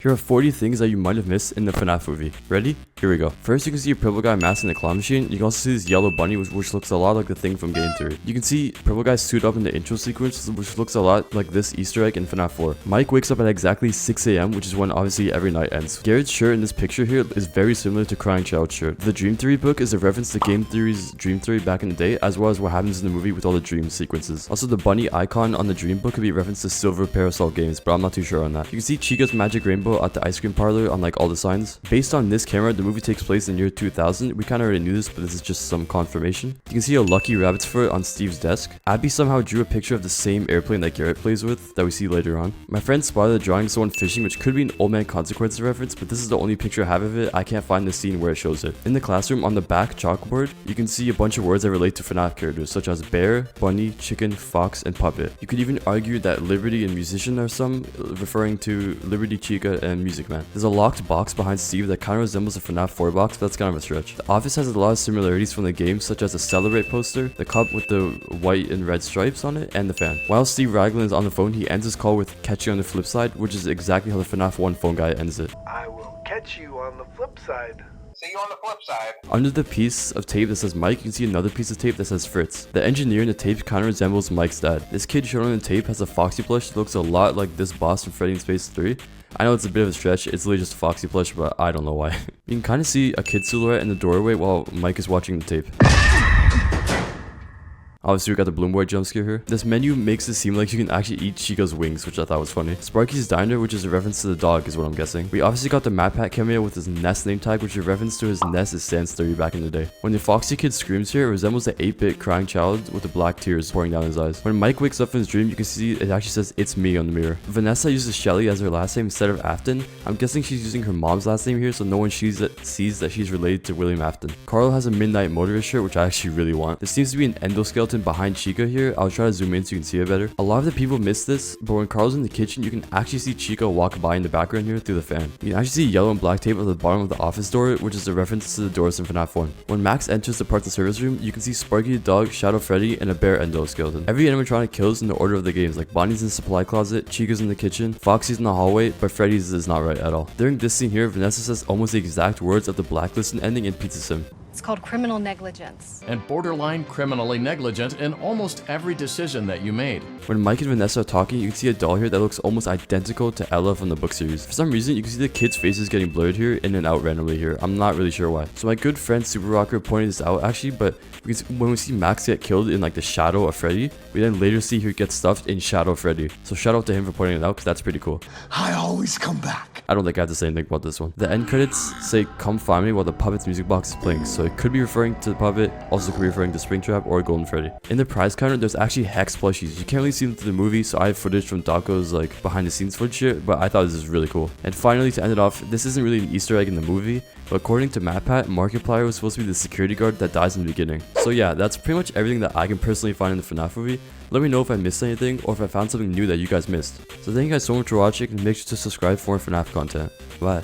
Here are 40 things that you might have missed in the FNaF movie. Ready? Here we go. First, you can see a purple guy masked in a claw machine. You can also see this yellow bunny, which looks a lot like the thing from Game Theory. You can see purple guy suit up in the intro sequence, which looks a lot like this Easter egg in FNaF 4. Mike wakes up at exactly 6 AM, which is when obviously every night ends. Garrett's shirt in this picture here is very similar to Crying Child's shirt. The Dream Theory book is a reference to Game Theory's Dream Theory back in the day, as well as what happens in the movie with all the dream sequences. Also, the bunny icon on the Dream book could be a reference to Silver Parasol Games, but I'm not too sure on that. You can see Chica's Magic Rainbow at the ice cream parlor on like all the signs. Based on this camera, the movie takes place in year 2000. We kind of already knew this, but this is just some confirmation. You can see a lucky rabbit's foot on Steve's desk. Abby somehow drew a picture of the same airplane that Garrett plays with that we see later on. My friend spotted the drawing of someone fishing, which could be an Old Man Consequences reference, but this is the only picture I have of it. I can't find the scene where it shows it. In the classroom on the back chalkboard, you can see a bunch of words that relate to FNaF characters, such as bear, bunny, chicken, fox, and puppet. You could even argue that Liberty and Musician are some, referring to Liberty, Chica, and Music Man. There's a locked box behind Steve that kind of resembles a FNaF 4 box, but that's kind of a stretch. The office has a lot of similarities from the game, such as the Celebrate poster, the cup with the white and red stripes on it, and the fan. While Steve Raglan is on the phone, he ends his call with "catch you on the flip side," which is exactly how the FNaF 1 phone guy ends it. I will catch you on the flip side. See you on the flip side. Under the piece of tape that says Mike, you can see another piece of tape that says Fritz. The engineer in the tape kind of resembles Mike's dad. This kid shown on the tape has a Foxy plush that looks a lot like this boss from Freddy in Space 3. I know it's a bit of a stretch, it's literally just a Foxy plush, but I don't know why. You can kind of see a kid silhouette in the doorway while Mike is watching the tape. Obviously, we got the Bloom Boy jump scare here. This menu makes it seem like you can actually eat Chica's wings, which I thought was funny. Sparky's Diner, which is a reference to the dog, is what I'm guessing. We obviously got the Map Hat cameo with his Nest name tag, which is a reference to his Nest is Sans theory back in the day. When the Foxy kid screams here, it resembles the 8-bit crying child with the black tears pouring down his eyes. When Mike wakes up from his dream, you can see it actually says "It's me" on the mirror. Vanessa uses Shelly as her last name instead of Afton. I'm guessing she's using her mom's last name here, so no one sees that she's related to William Afton. Carl has a Midnight Motorist shirt, which I actually really want. There seems to be an endoskeleton behind Chica here. I'll try to zoom in so you can see it better. A lot of the people miss this, but when Carl's in the kitchen, you can actually see Chica walk by in the background here through the fan. You can actually see yellow and black tape at the bottom of the office door, which is a reference to the doors in FNaF 1. When Max enters the parts and service room, you can see Sparky the dog, Shadow Freddy, and a bear endoskeleton. Every animatronic kills in the order of the games, like Bonnie's in the supply closet, Chica's in the kitchen, Foxy's in the hallway, but Freddy's is not right at all. During this scene here, Vanessa says almost the exact words of the Blacklisted ending in Pizza Sim. It's called criminal negligence. And borderline criminally negligent in almost every decision that you made. When Mike and Vanessa are talking, you can see a doll here that looks almost identical to Ella from the book series. For some reason, you can see the kids' faces getting blurred here in and out randomly here. I'm not really sure why. So my good friend Super Rocker pointed this out actually, but when we see Max get killed in like the shadow of Freddy, we then later see her get stuffed in Shadow Freddy. So shout out to him for pointing it out, because that's pretty cool. I always come back. I don't think I have to say anything about this one. The end credits say "come find me" while the puppet's music box is playing, so it could be referring to the puppet, also could be referring to Springtrap or Golden Freddy. In the prize counter, there's actually Hex plushies. You can't really see them through the movie, so I have footage from Daco's like behind the scenes footage here, but I thought this was really cool. And finally, to end it off, this isn't really an Easter egg in the movie, but according to MatPat, Markiplier was supposed to be the security guard that dies in the beginning. So yeah, that's pretty much everything that I can personally find in the FNaF movie. Let me know if I missed anything or if I found something new that you guys missed. So thank you guys so much for watching, and make sure to subscribe for more FNaF content. Bye.